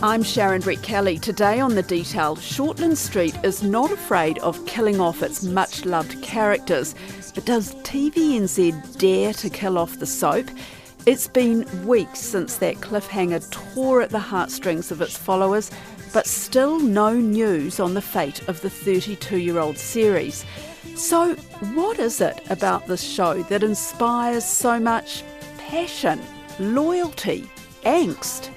I'm Sharon Brett Kelly. Today on The Detail, Shortland Street is not afraid of killing off its much-loved characters. But does Tvnz dare to kill off the soap? It's been weeks since that cliffhanger tore at the heartstrings of its followers, but still no news on the fate of the 32-year-old series. So what is it about this show that inspires so much passion, loyalty, angst?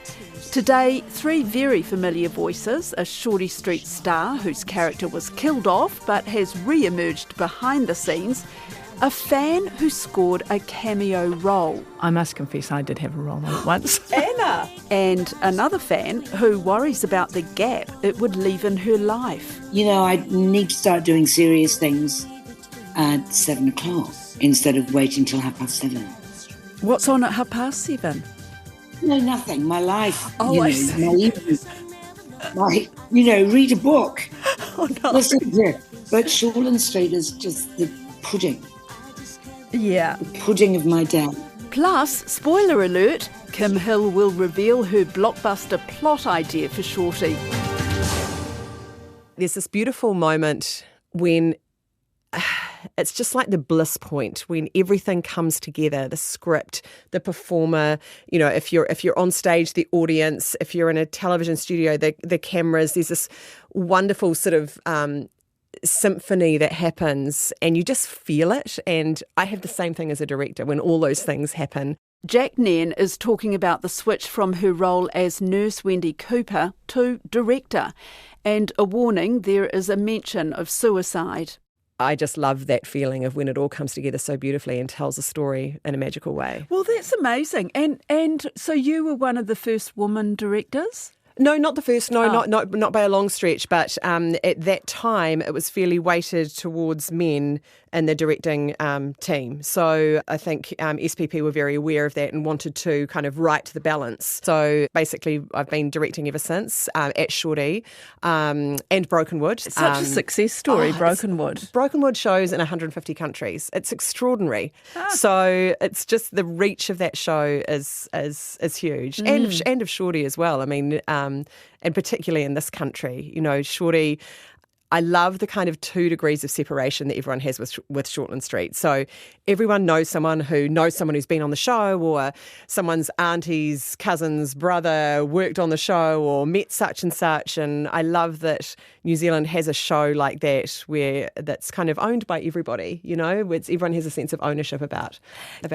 Today, three very familiar voices: a Shorty Street star whose character was killed off but has re-emerged behind the scenes, a fan who scored a cameo role. I must confess I did have a role on it once. Anna! And another fan who worries about the gap it would leave in her life. You know, I need to start doing serious things at 7 o'clock instead of waiting till 7:30. What's on at 7:30? No, nothing. My life. I see. Read a book. Oh, no. Listen to it. But Shortland Street is just the pudding. Yeah. The pudding of my day. Plus, spoiler alert, Kim Hill will reveal her blockbuster plot idea for Shorty. There's this beautiful moment when it's just like the bliss point when everything comes together, the script, the performer, if you're on stage, the audience, if you're in a television studio, the cameras, there's this wonderful sort of symphony that happens and you just feel it. And I have the same thing as a director when all those things happen. Jack Nairn is talking about the switch from her role as Nurse Wendy Cooper to director. And a warning, there is a mention of suicide. I just love that feeling of when it all comes together so beautifully and tells a story in a magical way. Well, that's amazing. And so you were one of the first woman directors? No, not the first. No, not by a long stretch. But at that time, it was fairly weighted towards men in the directing team. So I think SPP were very aware of that and wanted to kind of right the balance. So basically, I've been directing ever since at Shorty and Brokenwood. Such a success story, Brokenwood. Brokenwood shows in 150 countries. It's extraordinary. So it's just the reach of that show is huge, and of Shorty as well. I mean. And particularly in this country, Shorty, I love the kind of 2 degrees of separation that everyone has with Shortland Street. So everyone knows someone who's been on the show, or someone's auntie's cousin's brother worked on the show or met such and such. And I love that New Zealand has a show like that that's kind of owned by everybody, everyone has a sense of ownership about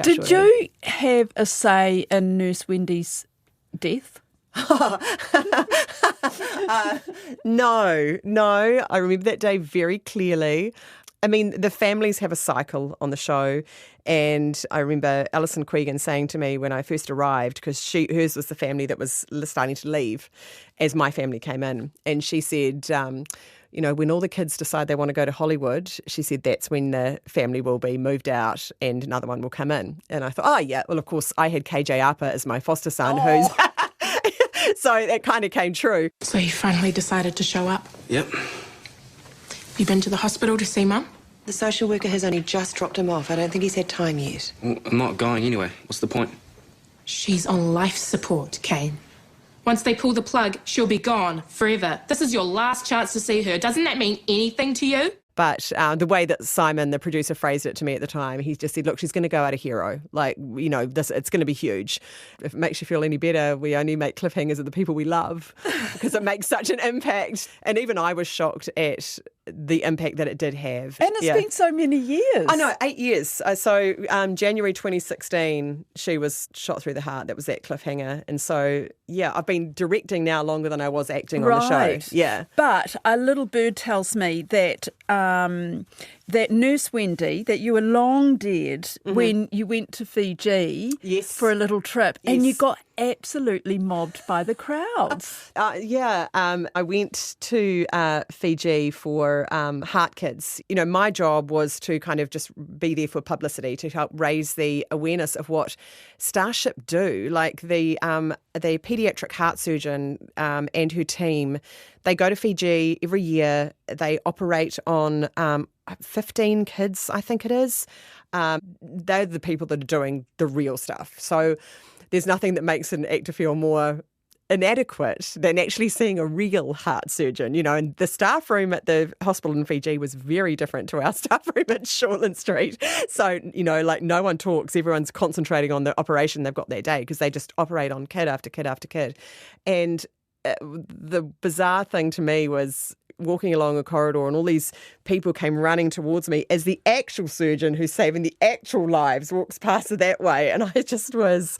Did Shorty. you have a say in Nurse Wendy's death? No. I remember that day very clearly. I mean, the families have a cycle on the show, and I remember Alison Quegan saying to me when I first arrived, because hers was the family that was starting to leave as my family came in, and she said, when all the kids decide they want to go to Hollywood, she said that's when the family will be moved out and another one will come in. And I thought, oh yeah, well of course I had KJ Apa as my foster son, who's so that kind of came true. So you finally decided to show up? Yep. You been to the hospital to see Mum? The social worker has only just dropped him off. I don't think he's had time yet. Well, I'm not going anyway. What's the point? She's on life support, Kane. Once they pull the plug, she'll be gone forever. This is your last chance to see her. Doesn't that mean anything to you? But the way that Simon, the producer, phrased it to me at the time, he just said, look, she's going to go out a hero. It's going to be huge. If it makes you feel any better, we only make cliffhangers of the people we love because it makes such an impact. And even I was shocked at the impact that it did have. And it's been so many years. I know, 8 years. So January 2016, she was shot through the heart. That was that cliffhanger. And so, I've been directing now longer than I was acting on the show. Yeah. But a little bird tells me that that Nurse Wendy, that you were long dead when you went to Fiji for a little trip, and you got absolutely mobbed by the crowds. I went to Fiji for Heart Kids. My job was to kind of just be there for publicity, to help raise the awareness of what Starship do. Like the paediatric heart surgeon and her team, they go to Fiji every year. They operate on 15 kids, I think it is. They're the people that are doing the real stuff. So there's nothing that makes an actor feel more inadequate than actually seeing a real heart surgeon, and the staff room at the hospital in Fiji was very different to our staff room at Shortland Street. So, no one talks. Everyone's concentrating on the operation they've got that day because they just operate on kid after kid after kid. And the bizarre thing to me was walking along a corridor and all these people came running towards me as the actual surgeon who's saving the actual lives walks past her that way. And I just was,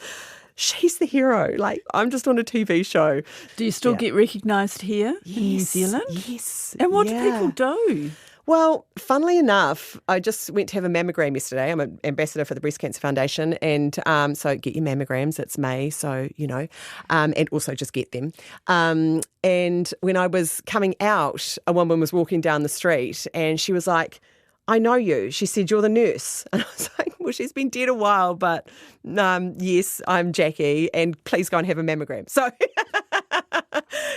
she's the hero. Like, I'm just on a TV show. Do you still get recognised here in New Zealand? Yes. And what do people do? Well, funnily enough, I just went to have a mammogram yesterday. I'm an ambassador for the Breast Cancer Foundation, and so get your mammograms. It's May, so, and also just get them. And when I was coming out, a woman was walking down the street and she was like, I know you. She said, you're the nurse. And I was like, well, she's been dead a while, but yes, I'm Jackie, and please go and have a mammogram. So...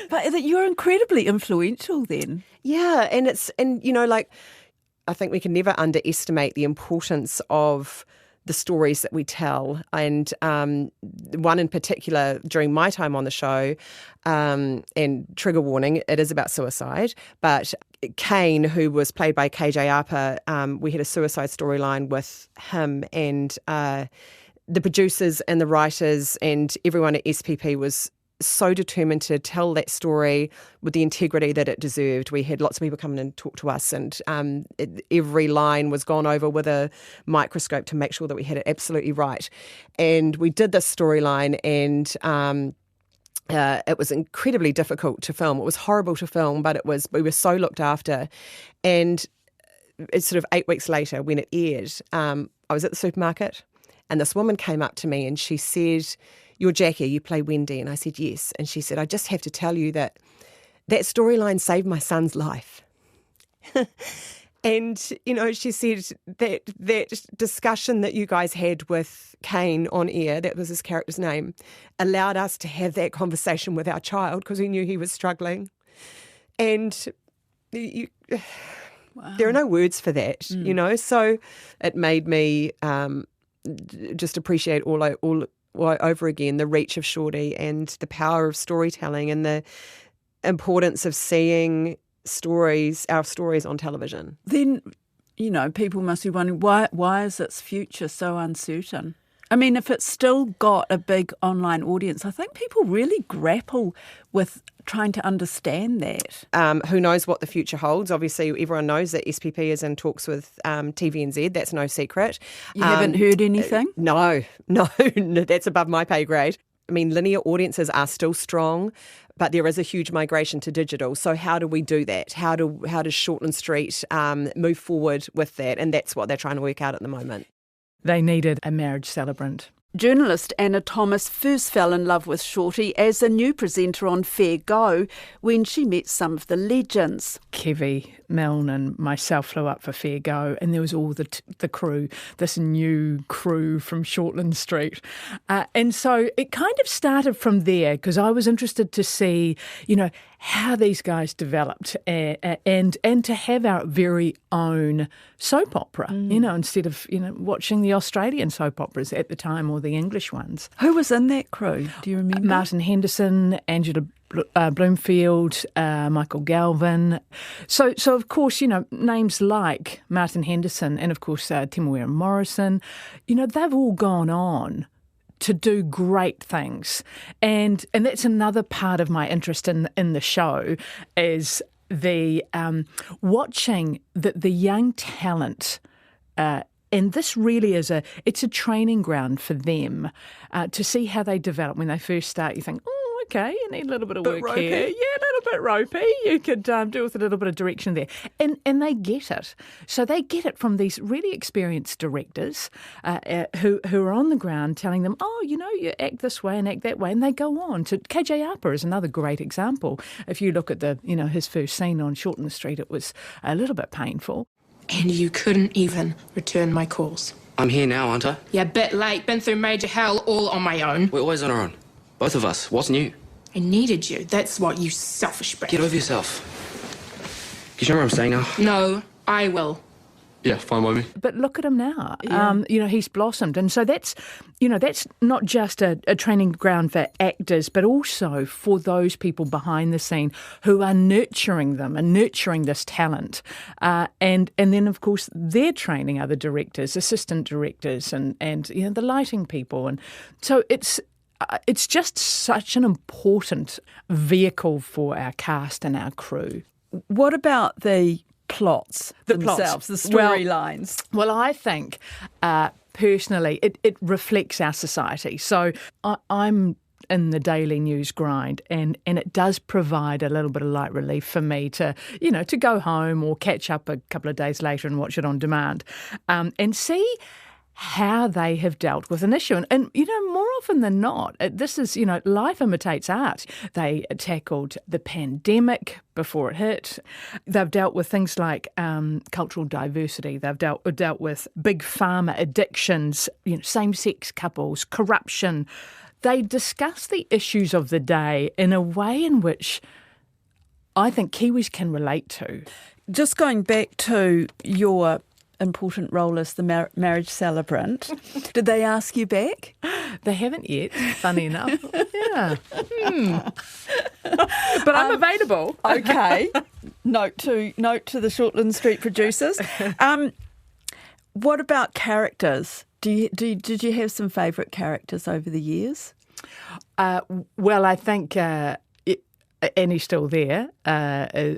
But you're incredibly influential then. Yeah, and I think we can never underestimate the importance of the stories that we tell. And one in particular, during my time on the show, and trigger warning, it is about suicide, but Kane, who was played by KJ Apa, we had a suicide storyline with him, and the producers and the writers and everyone at SPP was so determined to tell that story with the integrity that it deserved. We had lots of people come in and talk to us, and every line was gone over with a microscope to make sure that we had it absolutely right. And we did this storyline, and it was incredibly difficult to film. It was horrible to film, but we were so looked after. And it's sort of 8 weeks later when it aired, I was at the supermarket, and this woman came up to me and she said, you're Jackie, you play Wendy. And I said, yes. And she said, I just have to tell you that storyline saved my son's life. And, she said that discussion that you guys had with Kane on air, that was his character's name, allowed us to have that conversation with our child because we knew he was struggling. And there are no words for that, So it made me just appreciate all over again the reach of Shorty and the power of storytelling and the importance of seeing our stories on television. Then, people must be wondering, why is its future so uncertain? I mean, if it's still got a big online audience, I think people really grapple with trying to understand that. Who knows what the future holds? Obviously, everyone knows that SPP is in talks with Tvnz. That's no secret. You haven't heard anything? No, that's above my pay grade. I mean, linear audiences are still strong, but there is a huge migration to digital. So how do we do that? How does Shortland Street move forward with that? And that's what they're trying to work out at the moment. They needed a marriage celebrant. Journalist Anna Thomas first fell in love with Shorty as a new presenter on Fair Go when she met some of the legends. Kevy, Milne and myself flew up for Fair Go, and there was all the crew, this new crew from Shortland Street. And so it kind of started from there because I was interested to see, how these guys developed and to have our very own soap opera, instead of, watching the Australian soap operas at the time or the English ones. Who was in that crew? Do you remember? Martin Henderson, Angela Bloomfield, Michael Galvin. So of course, names like Martin Henderson and of course Timawera Morrison, they've all gone on to do great things. And that's another part of my interest in the show is the watching the young talent. And this really it's a training ground for them to see how they develop. When they first start, you think, okay, you need a little bit of work ropey. here. Yeah, a little bit ropey. You could do with a little bit of direction there. And they get it. So they get it from these really experienced directors who are on the ground telling them, you act this way and act that way. And they go on. To KJ Apa is another great example. If you look at his first scene on Shortland Street, it was a little bit painful. And you couldn't even return my calls. I'm here now, aren't I? Yeah, bit late. Been through major hell all on my own. We're always on our own. Both of us. What's new? I needed you. That's what, you selfish brat. Get over yourself. Do you know where I'm staying now? No, I will. Yeah, fine by me. But look at him now. He's blossomed. And so that's not just a training ground for actors, but also for those people behind the scene who are nurturing them and nurturing this talent. And then, of course, they're training other directors, assistant directors and the lighting people. And so it's just such an important vehicle for our cast and our crew. What about the plots themselves, the storylines? Well, I think personally it reflects our society. So I'm in the daily news grind and it does provide a little bit of light relief for me to go home or catch up a couple of days later and watch it on demand and see how they have dealt with an issue. And more often than not, this is, life imitates art. They tackled the pandemic before it hit. They've dealt with things like cultural diversity. They've dealt with big pharma addictions, same-sex couples, corruption. They discuss the issues of the day in a way in which I think Kiwis can relate to. Just going back to your important role as the marriage celebrant. Did they ask you back? They haven't yet, funny enough. Yeah. But I'm available. Okay. Note to the Shortland Street producers. What about characters? Did you have some favourite characters over the years? Well, I think... and he's still there,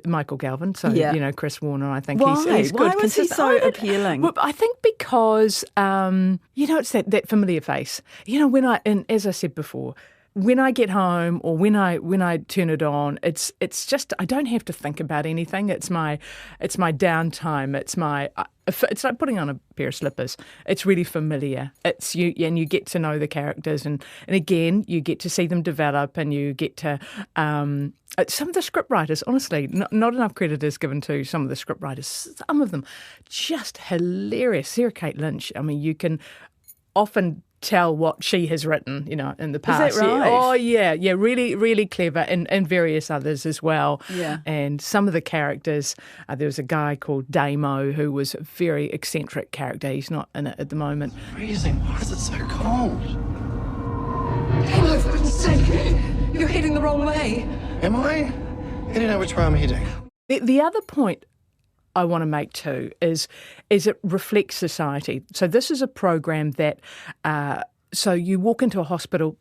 Michael Galvin. So, Chris Warner, I think he's good. Why was he so appealing? Well, I think because, it's that familiar face. As I said before, when I get home or when I turn it on, it's just I don't have to think about anything. It's my downtime. It's like putting on a pair of slippers. It's really familiar. It's you, and you get to know the characters, and again you get to see them develop, and you get to some of the scriptwriters. Honestly, not enough credit is given to some of the scriptwriters. Some of them just hilarious. Sarah Kate Lynch. I mean, you can often tell what she has written, in the past. Is that right? Oh, yeah, really, really clever, and various others as well. Yeah. And some of the characters, there was a guy called Damo who was a very eccentric character. He's not in it at the moment. Freezing. Why is it so cold? Oh, for goodness sake, you're heading the wrong way. Am I? I don't know which way I'm heading. The other point I want to make too is it reflects society. So this is a program that, so you walk into a hospital,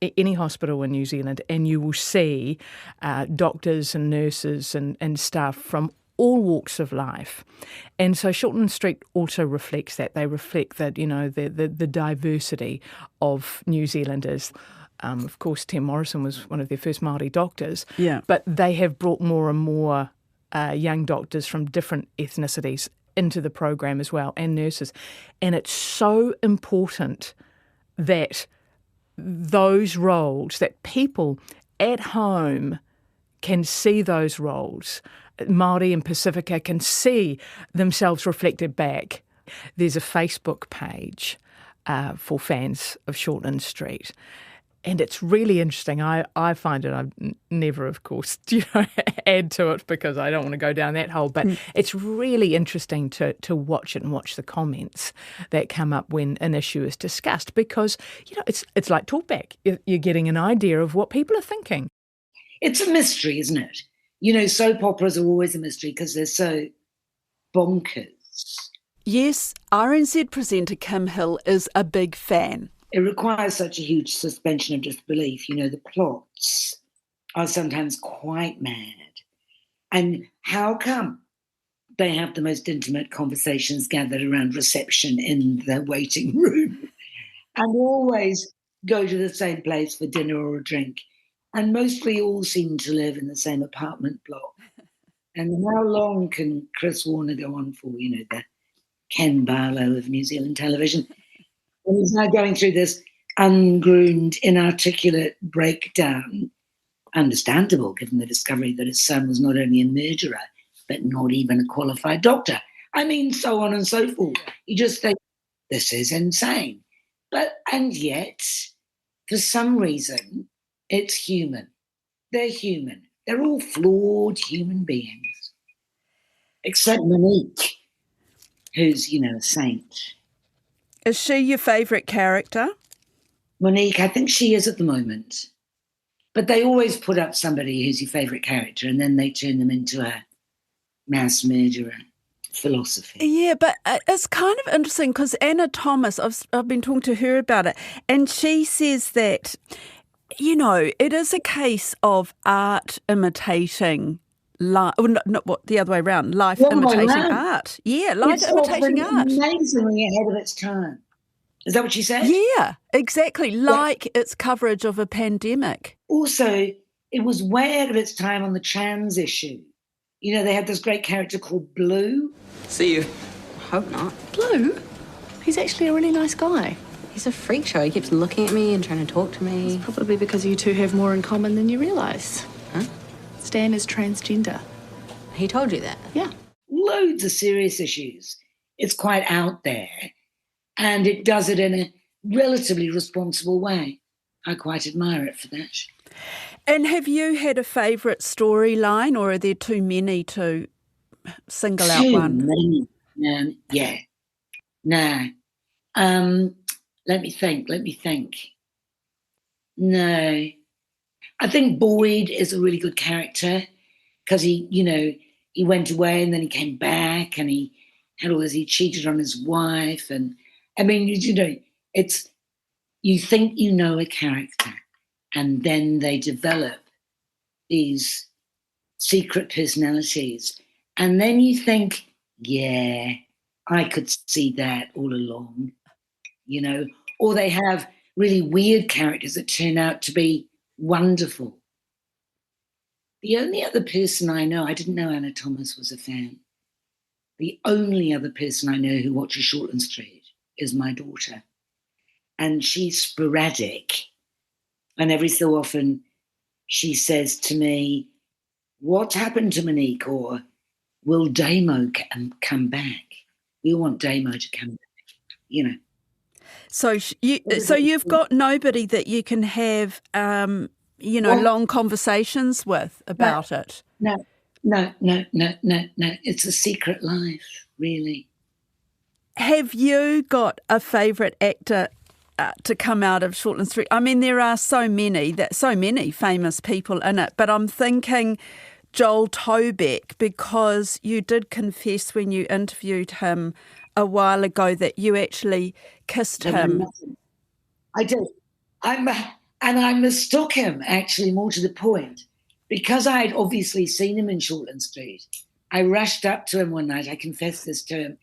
any hospital in New Zealand, and you will see doctors and nurses and staff from all walks of life. And so Shortland Street also reflects that. They reflect that, the diversity of New Zealanders. Of course, Tim Morrison was one of their first Māori doctors. Yeah. But they have brought more and more young doctors from different ethnicities into the program as well, and nurses. And it's so important that those roles, that people at home can see those roles. Māori and Pacifica can see themselves reflected back. There's a Facebook page for fans of Shortland Street. And it's really interesting. I find it, I've never, of course, add to it because I don't want to go down that hole. But it's really interesting to watch it and watch the comments that come up when an issue is discussed because, it's like talkback. You're getting an idea of what people are thinking. It's a mystery, isn't it? Soap operas are always a mystery because they're so bonkers. Yes, RNZ presenter Kim Hill is a big fan. It requires such a huge suspension of disbelief. The plots are sometimes quite mad. And how come they have the most intimate conversations gathered around reception in the waiting room and always go to the same place for dinner or a drink and mostly all seem to live in the same apartment block? And how long can Chris Warner go on for, the Ken Barlow of New Zealand television? And he's now going through this ungroomed, inarticulate breakdown, understandable given the discovery that his son was not only a murderer, but not even a qualified doctor. I mean, so on and so forth. You just think, this is insane. And yet, for some reason, it's human. They're human. They're all flawed human beings. Except Monique. who's, a saint. Is she your favourite character? Monique, I think she is at the moment. But they always put up somebody who's your favourite character and then they turn them into a mass murderer philosophy. Yeah, but it's kind of interesting because Anna Thomas, I've been talking to her about it, and she says that, it is a case of art imitating life, the other way around, life imitating art. Yeah, life imitating art. Amazingly ahead of its time. Is that what you said? Yeah, exactly, like its coverage of a pandemic. Also, it was way ahead of its time on the trans issue. They had this great character called Blue. See you. Hope not. Blue? He's actually a really nice guy. He's a freak show. He keeps looking at me and trying to talk to me. It's probably because you two have more in common than you realise. Huh? Stan is transgender. He told you that? Yeah. Loads of serious issues. It's quite out there. And it does it in a relatively responsible way. I quite admire it for that. And have you had a favourite storyline, or are there too many to single out one? Too many. Yeah. No. Let me think. No. I think Boyd is a really good character because he went away and then he came back and he had all this, he cheated on his wife. And I mean, it's, you think you know a character and then they develop these secret personalities. And then you think, yeah, I could see that all along, or they have really weird characters that turn out to be wonderful. The only other person I know, I didn't know Anna Thomas was a fan. The only other person I know who watches Shortland Street is my daughter. And she's sporadic. And every so often she says to me, what happened to Monique? Or will Damo come back? We want Damo to come back, So you've got nobody that you can have, long conversations with about it. No. It's a secret life, really. Have you got a favourite actor to come out of Shortland Street? I mean, there are so many famous people in it, but I'm thinking Joel Tobeck, because you did confess when you interviewed him a while ago that you actually kissed him. I did. I mistook him, actually, more to the point. Because I had obviously seen him in Shortland Street, I rushed up to him one night, I confess this to him,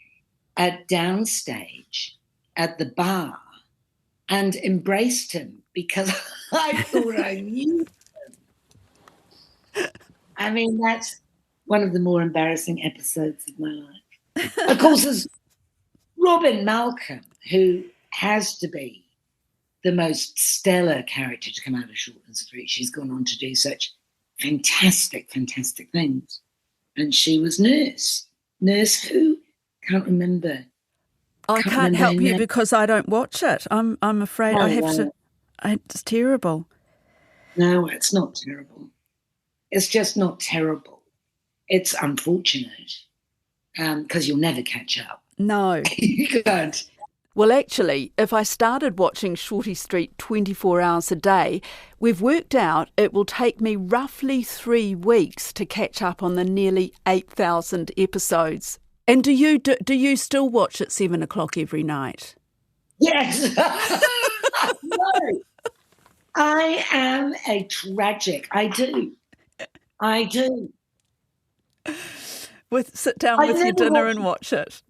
at Downstage at the bar and embraced him because I thought I knew him. I mean, that's one of the more embarrassing episodes of my life. Of course, there's Robin Malcolm, who has to be the most stellar character to come out of Shortland Street. She's gone on to do such fantastic things. And she was Nurse. Nurse who? Can't remember. I can't help you because I don't watch it. I'm afraid I have to. It's terrible. No, it's not terrible. It's just not terrible. It's unfortunate because you'll never catch up. No. You can't. Well, actually, if I started watching Shorty Street 24 hours a day, we've worked out it will take me roughly 3 weeks to catch up on the nearly 8,000 episodes. And do you still watch at 7 o'clock every night? Yes. No. I am a tragic. I do. Sit down with your dinner and watch it.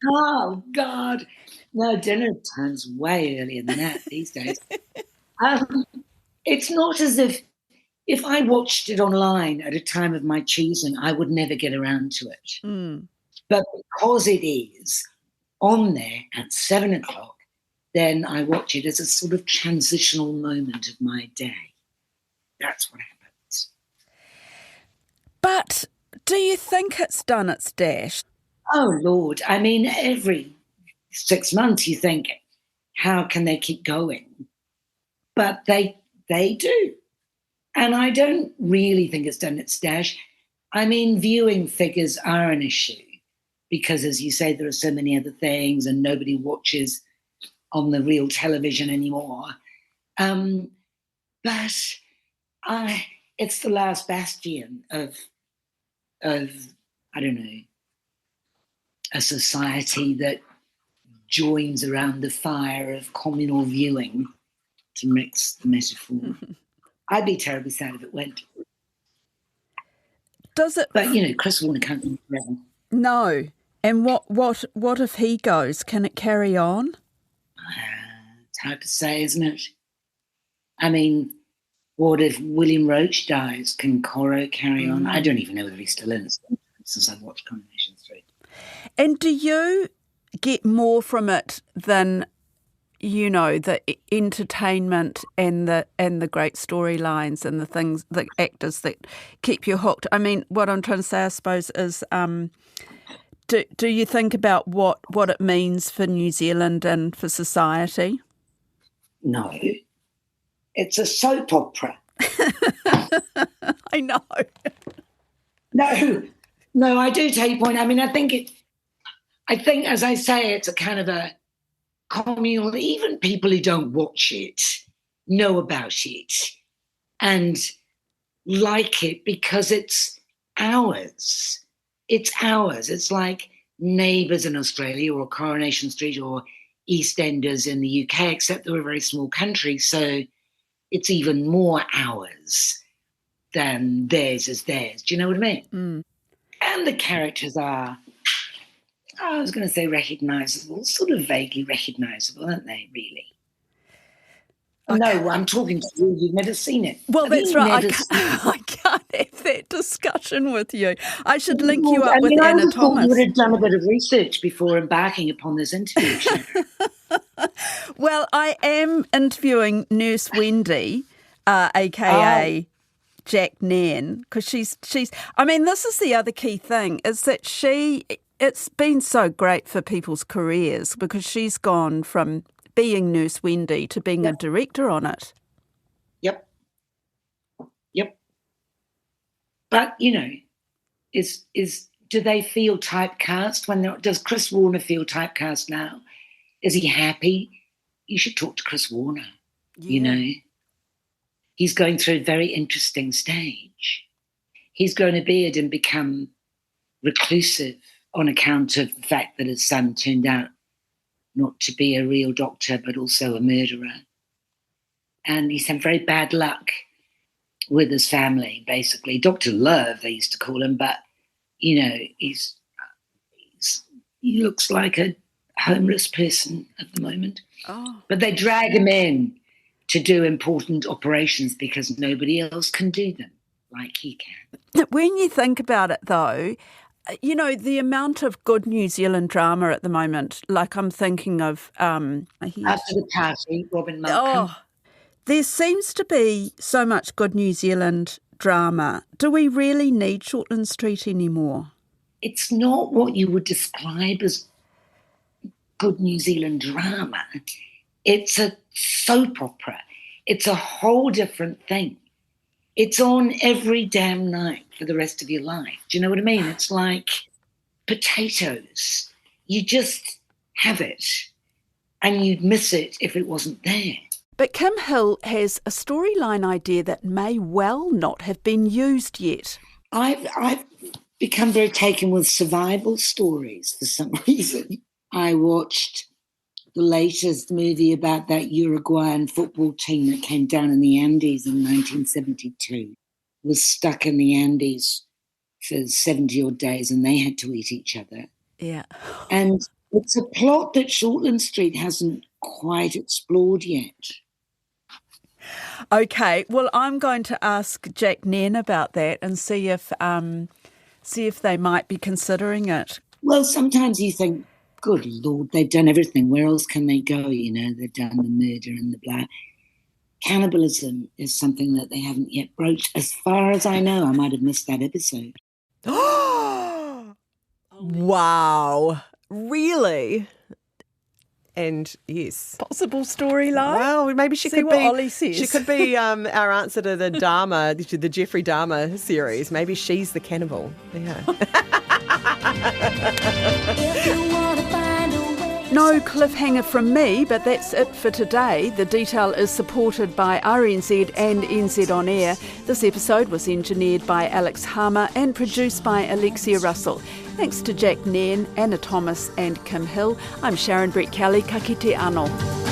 Oh, God. No, dinner time's way earlier than that these days. It's not as if I watched it online at a time of my choosing, I would never get around to it. Mm. But because it is on there at 7 o'clock, then I watch it as a sort of transitional moment of my day. That's what happens. But do you think it's done its dash? Oh, Lord. I mean, every 6 months you think, how can they keep going? But they do. And I don't really think it's done its dash. I mean, viewing figures are an issue. because, as you say, there are so many other things and nobody watches on the real television anymore. But it's the last bastion of I don't know, a society that joins around the fire of communal viewing, to mix the metaphor. I'd be terribly sad if it went. Does it? But Chris Warner can't be forever. No. And what if he goes? Can it carry on? It's hard to say, isn't it? I mean, what if William Roach dies? Can Coro carry on? I don't even know whether he's still in it since I've watched Coronation Street. And do you get more from it than, the entertainment and the great storylines and the things, the actors that keep you hooked? I mean, what I'm trying to say, I suppose, is do you think about what it means for New Zealand and for society? No. It's a soap opera. I know. No, I do take your point. I mean, I think, as I say, it's a kind of a communal, even people who don't watch it know about it and like it because it's ours. It's ours. It's like Neighbours in Australia or Coronation Street or EastEnders in the UK, except they're a very small country, so it's even more ours than theirs is theirs. Do you know what I mean? Mm. And the characters are, I was going to say recognisable, sort of vaguely recognisable, aren't they, really? No, I'm talking to you. You've never seen it. Well, that's right. I can't have that discussion with you. I should link you up with Anna Thomas. You would have done a bit of research before embarking upon this interview. Well, I am interviewing Nurse Wendy, a.k.a. Jack Nairn, because she's. I mean, this is the other key thing, is that it's been so great for people's careers because she's gone from being Nurse Wendy to being a director on it. Yep. But, do they feel typecast does Chris Warner feel typecast now? Is he happy? You should talk to Chris Warner, He's going through a very interesting stage. He's grown a beard and become reclusive on account of the fact that his son turned out not to be a real doctor, but also a murderer. And he's had very bad luck with his family, basically. Dr. Love, they used to call him, but, he looks like a homeless person at the moment. Oh. But they drag him in to do important operations because nobody else can do them like he can. When you think about it, though, the amount of good New Zealand drama at the moment, like I'm thinking of... After the Party, Robin Malcolm. Oh, there seems to be so much good New Zealand drama. Do we really need Shortland Street anymore? It's not what you would describe as good New Zealand drama. It's a soap opera. It's a whole different thing. It's on every damn night for the rest of your life. Do you know what I mean? It's like potatoes. You just have it and you'd miss it if it wasn't there. But Kim Hill has a storyline idea that may well not have been used yet. I've become very taken with survival stories for some reason. I watched the latest movie about that Uruguayan football team that came down in the Andes in 1972, was stuck in the Andes for 70 odd days and they had to eat each other. Yeah. And it's a plot that Shortland Street hasn't quite explored yet. Okay, well, I'm going to ask Jack Nairn about that and see if they might be considering it. Well, sometimes you think, good Lord, they've done everything. Where else can they go? They've done the murder and the blah. Cannibalism is something that they haven't yet broached. As far as I know, I might have missed that episode. Wow. Really? And yes. Possible storyline? Well, maybe she could be Ollie says. She could be our answer to the Dahmer, to the Jeffrey Dahmer series. Maybe she's the cannibal. Yeah. No cliffhanger from me, but that's it for today. The Detail is supported by RNZ and NZ On Air. This episode was engineered by Alex Harmer and produced by Alexia Russell. Thanks to Jack Nairn, Anna Thomas and Kim Hill. I'm Sharon Brett Kelly. Ka kite anō.